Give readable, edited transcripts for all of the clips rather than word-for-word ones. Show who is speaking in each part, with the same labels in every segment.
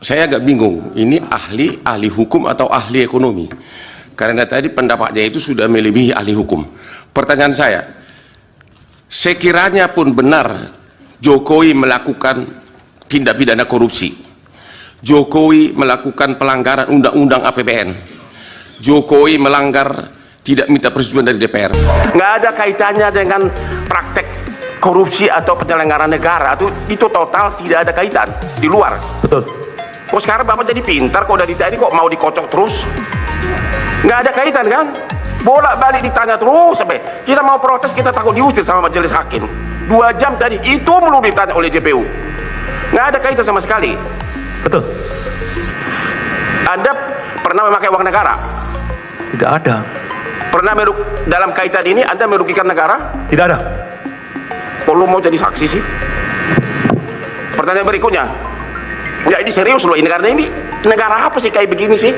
Speaker 1: Saya agak bingung, ini ahli hukum atau ahli ekonomi? Karena tadi pendapatnya itu sudah melebihi ahli hukum. Pertanyaan saya, sekiranya pun benar Jokowi melakukan tindak pidana korupsi, Jokowi melakukan pelanggaran undang-undang APBN, Jokowi melanggar tidak minta persetujuan dari DPR, nggak ada kaitannya dengan praktek korupsi atau penyelenggaraan negara, itu total tidak ada kaitan, di luar.
Speaker 2: Betul.
Speaker 1: Kok sekarang Bapak jadi pintar, kok dari tadi kok mau dikocok terus? Nggak ada kaitan kan? Bolak-balik ditanya terus sampai kita mau protes, kita takut diusir sama majelis hakim. 2 jam tadi, itu melulu ditanya oleh JPU. Nggak ada kaitan sama sekali.
Speaker 2: Betul.
Speaker 1: Anda pernah memakai uang negara?
Speaker 2: Tidak ada.
Speaker 1: Pernah dalam kaitan ini Anda merugikan negara?
Speaker 2: Tidak ada.
Speaker 1: Kok lu mau jadi saksi sih? Pertanyaan berikutnya, ya ini serius loh, ini karena ini negara apa sih kayak begini sih?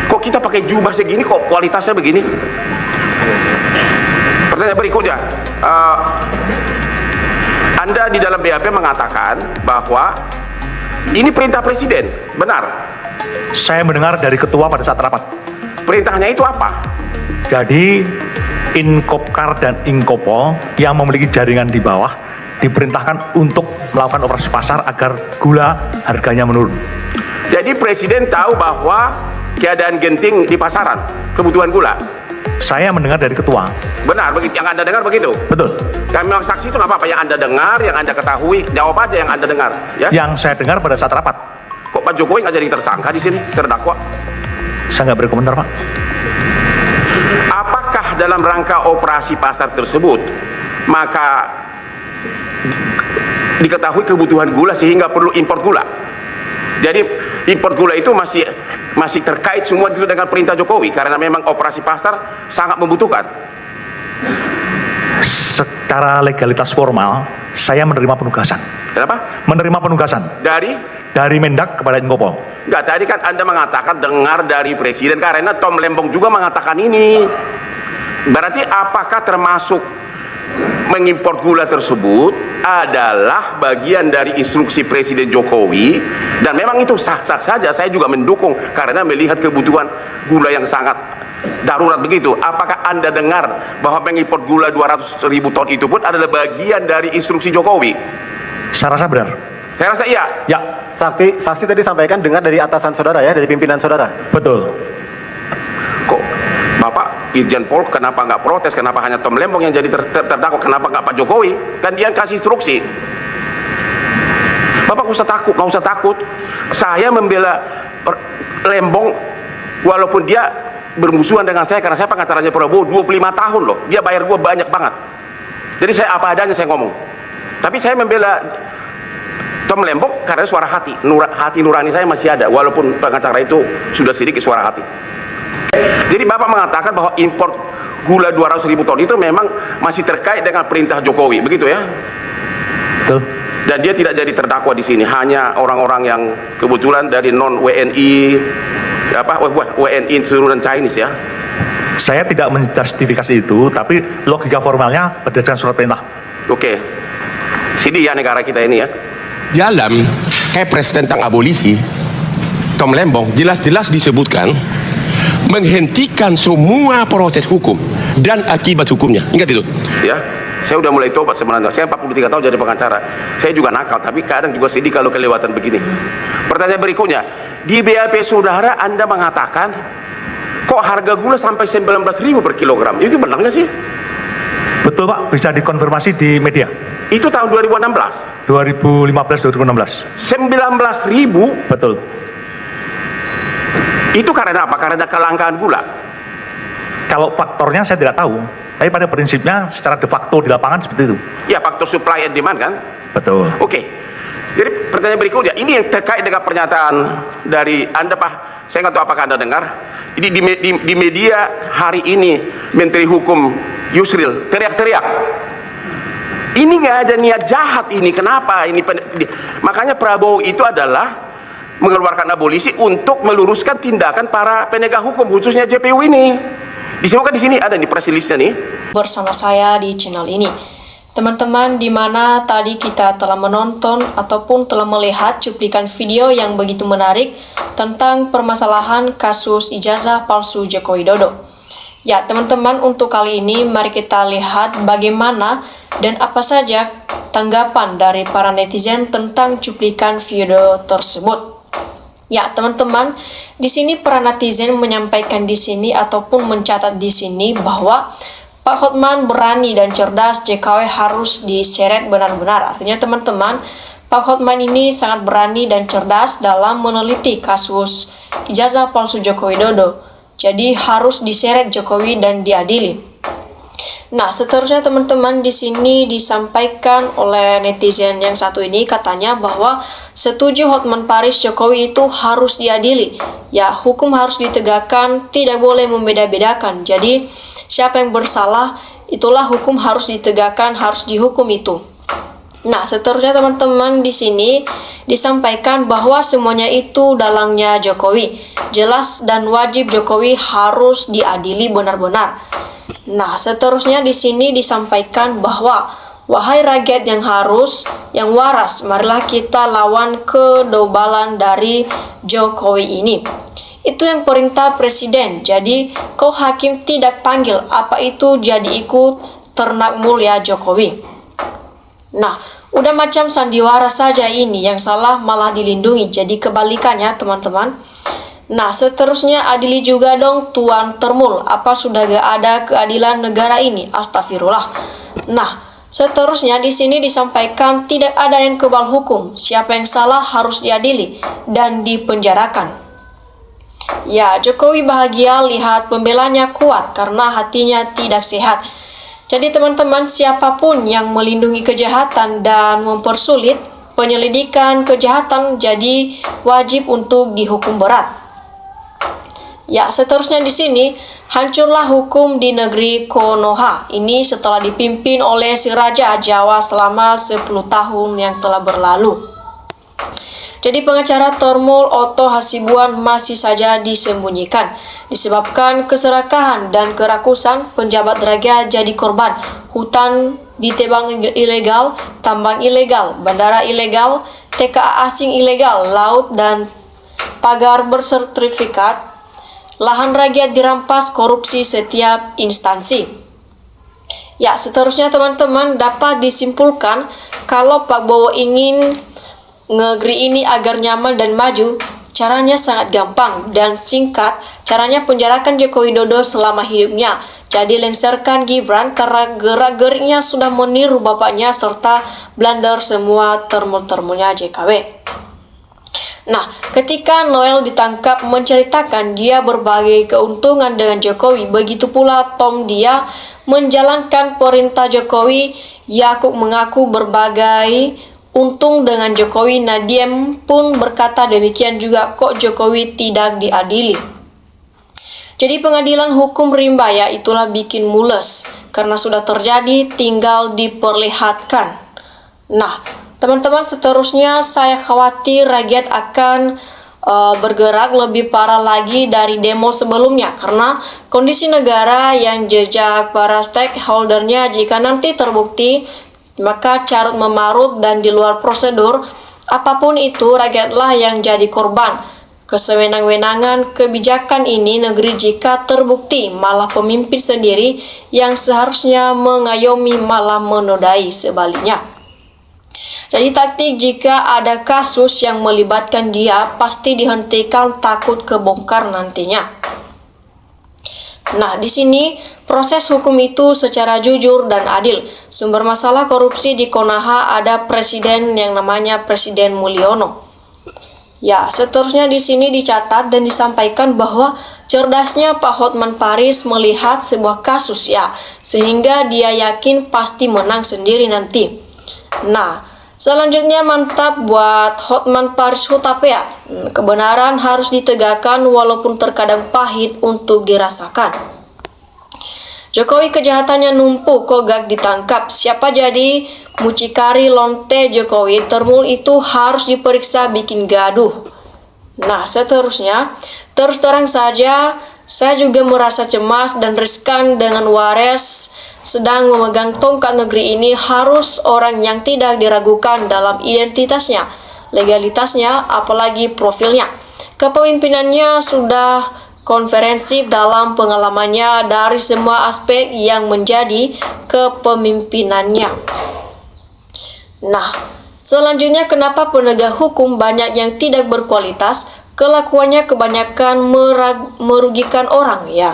Speaker 1: Kok kita pakai jubah segini, kok kualitasnya begini? Pertanyaan berikutnya, Anda di dalam BAP mengatakan bahwa ini perintah presiden, benar?
Speaker 2: Saya mendengar dari ketua pada saat rapat.
Speaker 1: Perintahnya itu apa?
Speaker 2: Jadi Inkopkar dan Inkopol yang memiliki jaringan di bawah diperintahkan untuk melakukan operasi pasar agar gula harganya menurun.
Speaker 1: Jadi presiden tahu bahwa keadaan genting di pasaran, kebutuhan gula.
Speaker 2: Saya mendengar dari ketua.
Speaker 1: Benar, begitu yang Anda dengar begitu?
Speaker 2: Betul.
Speaker 1: Kami memang saksi itu nggak apa-apa, yang Anda dengar, yang Anda ketahui, jawab aja yang Anda dengar. Ya?
Speaker 2: Yang saya dengar pada saat rapat.
Speaker 1: Kok Pak Jokowi nggak jadi tersangka di sini, terdakwa?
Speaker 2: Saya nggak berkomentar, Pak.
Speaker 1: Apakah dalam rangka operasi pasar tersebut maka diketahui kebutuhan gula sehingga perlu impor gula? Jadi impor gula itu masih terkait semua itu dengan perintah Jokowi karena memang operasi pasar sangat membutuhkan.
Speaker 2: Secara legalitas formal, saya menerima penugasan.
Speaker 1: Kenapa?
Speaker 2: Menerima penugasan dari Mendak kepada Inkopol.
Speaker 1: Enggak, tadi kan Anda mengatakan dengar dari presiden karena Tom Lembong juga mengatakan ini. Berarti apakah termasuk mengimpor gula tersebut adalah bagian dari instruksi Presiden Jokowi, dan memang itu sah-sah saja, saya juga mendukung karena melihat kebutuhan gula yang sangat darurat begitu. Apakah Anda dengar bahwa mengimpor gula 200.000 ton itu pun adalah bagian dari instruksi Jokowi?
Speaker 2: Saya rasa benar.
Speaker 1: Saya rasa iya.
Speaker 2: Ya.
Speaker 3: Saksi tadi sampaikan dengar dari atasan saudara ya, dari pimpinan saudara.
Speaker 2: Betul.
Speaker 1: Kok Bapak Irjen Pol kenapa nggak protes? Kenapa hanya Tom Lembong yang jadi terdakwa? Kenapa nggak Pak Jokowi? Kan dia yang kasih instruksi. Bapak nggak usah takut. Saya membela Lembong walaupun dia bermusuhan dengan saya karena saya pengacaranya Prabowo 25 tahun loh. Dia bayar gua banyak banget. Jadi saya apa adanya saya ngomong. Tapi saya membela Tom Lembong karena suara hati. Hati nurani saya masih ada walaupun pengacara itu sudah sedikit suara hati. Jadi Bapak mengatakan bahwa impor gula 200.000 ton itu memang masih terkait dengan perintah Jokowi, begitu ya?
Speaker 2: Betul.
Speaker 1: Dan dia tidak jadi terdakwa di sini, hanya orang-orang yang kebetulan dari non WNI, WNI turunan Chinese ya.
Speaker 2: Saya tidak menjustifikasi itu, tapi logika formalnya berdasarkan surat perintah.
Speaker 1: Oke. Sini ya negara kita ini ya.
Speaker 4: Dalam Kepres tentang abolisi, Tom Lembong jelas-jelas disebutkan menghentikan semua proses hukum dan akibat hukumnya. Ingat itu.
Speaker 1: Ya, saya udah mulai tobat sebenarnya. Saya 43 tahun jadi pengacara. Saya juga nakal, tapi kadang juga sedih kalau kelewatan begini. Pertanyaan berikutnya, di BAP saudara Anda mengatakan kok harga gula sampai 19.000 per kilogram. Itu benar nggak sih?
Speaker 2: Betul, Pak. Bisa dikonfirmasi di media.
Speaker 1: Itu tahun 2016.
Speaker 2: 2015-2016.
Speaker 1: 19.000.
Speaker 2: Betul.
Speaker 1: Itu karena apa? Karena kelangkaan gula.
Speaker 2: Kalau faktornya saya tidak tahu, tapi pada prinsipnya secara de facto di lapangan seperti itu.
Speaker 1: Ya, faktor supply and demand kan?
Speaker 2: Betul.
Speaker 1: Oke. Jadi pertanyaan berikutnya, ini yang terkait dengan pernyataan dari Anda Pak. Saya nggak tahu apakah Anda dengar. Ini di media hari ini Menteri Hukum Yusril teriak-teriak. Ini nggak ada niat jahat ini. Kenapa? Makanya Prabowo itu adalah mengeluarkan abolisi untuk meluruskan tindakan para penegak hukum, khususnya JPU ini. Disebutkan di sini ada di press release-nya nih.
Speaker 5: Bersama saya di channel ini. Teman-teman, di mana tadi kita telah menonton ataupun telah melihat cuplikan video yang begitu menarik tentang permasalahan kasus ijazah palsu Joko Widodo. Ya, teman-teman, untuk kali ini mari kita lihat bagaimana dan apa saja tanggapan dari para netizen tentang cuplikan video tersebut. Ya, teman-teman, di sini para netizen menyampaikan di sini ataupun mencatat di sini bahwa Pak Hotman berani dan cerdas, JKW harus diseret benar-benar. Artinya teman-teman, Pak Hotman ini sangat berani dan cerdas dalam meneliti kasus ijazah palsu Joko Widodo. Jadi harus diseret Jokowi dan diadili. Nah, seterusnya teman-teman, di sini disampaikan oleh netizen yang satu ini katanya bahwa setuju Hotman Paris Jokowi itu harus diadili. Ya, hukum harus ditegakkan, tidak boleh membeda-bedakan. Jadi, siapa yang bersalah, itulah hukum harus ditegakkan, harus dihukum itu. Nah, seterusnya teman-teman, di sini disampaikan bahwa semuanya itu dalangnya Jokowi. Jelas dan wajib Jokowi harus diadili benar-benar. Nah, seterusnya di sini disampaikan bahwa wahai rakyat yang waras, marilah kita lawan kedobalan dari Jokowi ini. Itu yang perintah presiden. Jadi, kau hakim tidak panggil, apa itu jadi ikut ternak mulia Jokowi. Nah, udah macam sandiwara saja ini, yang salah malah dilindungi. Jadi kebalikannya teman-teman. Nah, seterusnya adili juga dong Tuan Termul. Apa sudah gak ada keadilan negara ini? Astagfirullah. Nah, seterusnya di sini disampaikan tidak ada yang kebal hukum. Siapa yang salah harus diadili dan dipenjarakan. Ya, Jokowi bahagia lihat pembelanya kuat karena hatinya tidak sehat. Jadi teman-teman, siapapun yang melindungi kejahatan dan mempersulit penyelidikan kejahatan jadi wajib untuk dihukum berat. Ya, seterusnya di sini, hancurlah hukum di negeri Konoha. Ini setelah dipimpin oleh si Raja Jawa selama 10 tahun yang telah berlalu. Jadi pengacara Termul Otto Hasibuan masih saja disembunyikan. Disebabkan keserakahan dan kerakusan, penjabat raja jadi korban. Hutan ditebang ilegal, tambang ilegal, bandara ilegal, TKA asing ilegal, laut dan pagar bersertifikat, lahan rakyat dirampas, korupsi setiap instansi. Ya, seterusnya teman-teman, dapat disimpulkan kalau Pak Bowo ingin negeri ini agar nyaman dan maju, caranya sangat gampang dan singkat. Caranya penjarakan Joko Widodo selama hidupnya. Jadi lengserkan Gibran karena gerak-geriknya sudah meniru bapaknya serta blunder semua termul-termulnya JKW. Nah, ketika Noel ditangkap menceritakan dia berbagai keuntungan dengan Jokowi, begitu pula Tom dia menjalankan perintah Jokowi. Yakub mengaku berbagai untung dengan Jokowi. Nadiem pun berkata demikian juga, kok Jokowi tidak diadili. Jadi pengadilan hukum rimba ya itulah bikin mules karena sudah terjadi, tinggal diperlihatkan. Nah, teman-teman, seterusnya saya khawatir rakyat akan bergerak lebih parah lagi dari demo sebelumnya karena kondisi negara yang jejak para stakeholdernya jika nanti terbukti maka carut memarut dan di luar prosedur apapun itu rakyatlah yang jadi korban. Kesewenang-wenangan kebijakan ini negeri jika terbukti malah pemimpin sendiri yang seharusnya mengayomi malah menodai sebaliknya. Jadi taktik jika ada kasus yang melibatkan dia pasti dihentikan takut kebongkar nantinya. Nah, di sini proses hukum itu secara jujur dan adil. Sumber masalah korupsi di Konoha ada presiden yang namanya Presiden Mulyono. Ya, seterusnya di sini dicatat dan disampaikan bahwa cerdasnya Pak Hotman Paris melihat sebuah kasus ya, sehingga dia yakin pasti menang sendiri nanti. Nah, selanjutnya mantap buat Hotman Paris Hutapea. Kebenaran harus ditegakkan walaupun terkadang pahit untuk dirasakan. Jokowi kejahatannya numpuk, kok gak ditangkap. Siapa jadi mucikari lonte Jokowi? Termul itu harus diperiksa bikin gaduh. Nah, seterusnya, terus terang saja, saya juga merasa cemas dan riskan dengan wares sedang memegang tongkat negeri ini harus orang yang tidak diragukan dalam identitasnya, legalitasnya, apalagi profilnya. Kepemimpinannya sudah konferensif dalam pengalamannya dari semua aspek yang menjadi kepemimpinannya. Nah, selanjutnya kenapa penegak hukum banyak yang tidak berkualitas? Kelakuannya kebanyakan merugikan orang ya.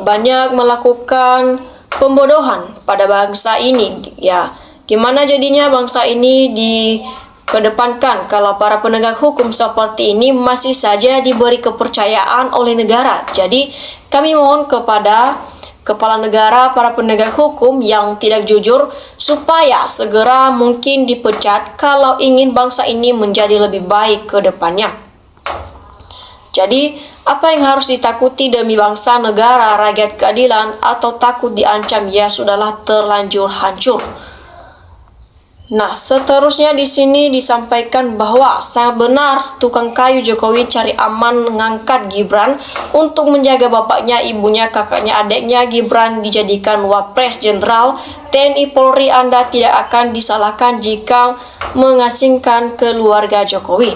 Speaker 5: Banyak melakukan pembodohan pada bangsa ini ya. Gimana jadinya bangsa ini dikedepankan kalau para penegak hukum seperti ini masih saja diberi kepercayaan oleh negara. Jadi kami mohon kepada kepala negara, para penegak hukum yang tidak jujur supaya segera mungkin dipecat kalau ingin bangsa ini menjadi lebih baik ke depannya. Jadi, apa yang harus ditakuti demi bangsa, negara, rakyat, keadilan, atau takut diancam? Ya sudahlah, terlanjur hancur. Nah, seterusnya di sini disampaikan bahwa sangat benar tukang kayu Jokowi cari aman mengangkat Gibran untuk menjaga bapaknya, ibunya, kakaknya, adiknya. Gibran dijadikan Wapres Jenderal TNI Polri. Anda tidak akan disalahkan jika mengasingkan keluarga Jokowi.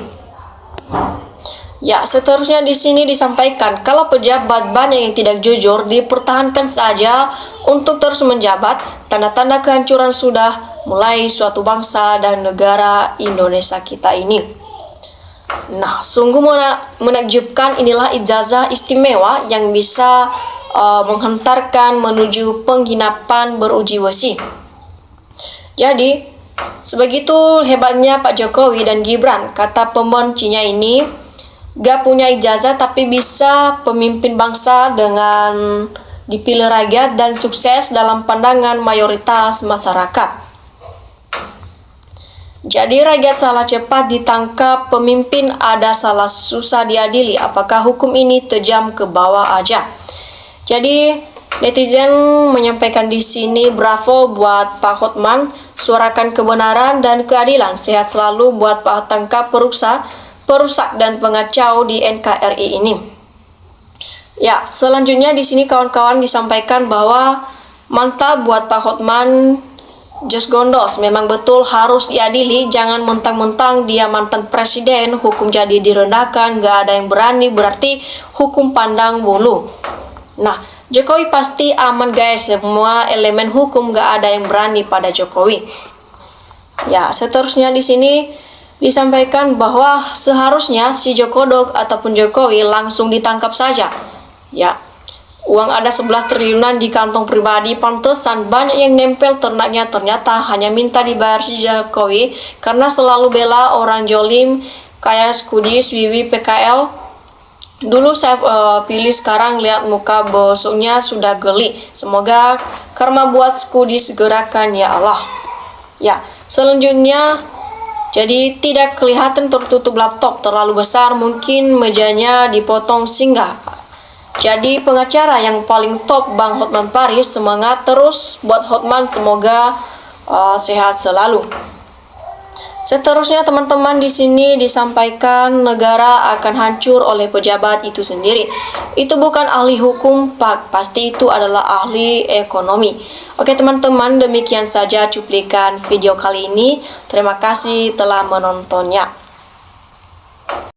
Speaker 5: Ya, seterusnya di sini disampaikan kalau pejabat banyak yang tidak jujur dipertahankan saja untuk terus menjabat. Tanda-tanda kehancuran sudah mulai suatu bangsa dan negara Indonesia kita ini. Nah, sungguh menakjubkan, inilah ijazah istimewa yang bisa menghantarkan menuju penginapan beruji besi. Jadi, sebegitu hebatnya Pak Jokowi dan Gibran, kata pembencinya ini, gak punya ijazah tapi bisa pemimpin bangsa dengan dipilih rakyat dan sukses dalam pandangan mayoritas masyarakat. Jadi rakyat salah cepat ditangkap, pemimpin ada salah susah diadili. Apakah hukum ini tajam ke bawah aja? Jadi netizen menyampaikan di sini, bravo buat Pak Hotman, suarakan kebenaran dan keadilan. Sehat selalu buat Pak tangkap perusak dan pengacau di NKRI ini. Ya, selanjutnya di sini kawan-kawan disampaikan bahwa mantap buat Pak Hotman. Just Gondos, memang betul harus diadili, jangan mentang-mentang dia mantan presiden, hukum jadi direndahkan, gak ada yang berani, berarti hukum pandang bulu. Nah, Jokowi pasti aman guys, semua elemen hukum gak ada yang berani pada Jokowi. Ya, seterusnya di sini disampaikan bahwa seharusnya si Jokodok ataupun Jokowi langsung ditangkap saja. Ya, uang ada 11 triliunan di kantong pribadi, pantesan banyak yang nempel ternaknya, ternyata hanya minta dibayar si Jokowi karena selalu bela orang jolim kayak Skudis, Wiwi, PKL. Dulu saya pilih, sekarang lihat muka bosoknya sudah geli. Semoga karma buat Skudis gerakan ya Allah. Ya, selanjutnya jadi tidak kelihatan tertutup laptop terlalu besar, mungkin mejanya dipotong singgah. Jadi pengacara yang paling top Bang Hotman Paris, semangat terus buat Hotman, semoga sehat selalu. Seterusnya teman-teman di sini disampaikan negara akan hancur oleh pejabat itu sendiri. Itu bukan ahli hukum, Pak, pasti itu adalah ahli ekonomi. Oke teman-teman, demikian saja cuplikan video kali ini. Terima kasih telah menontonnya.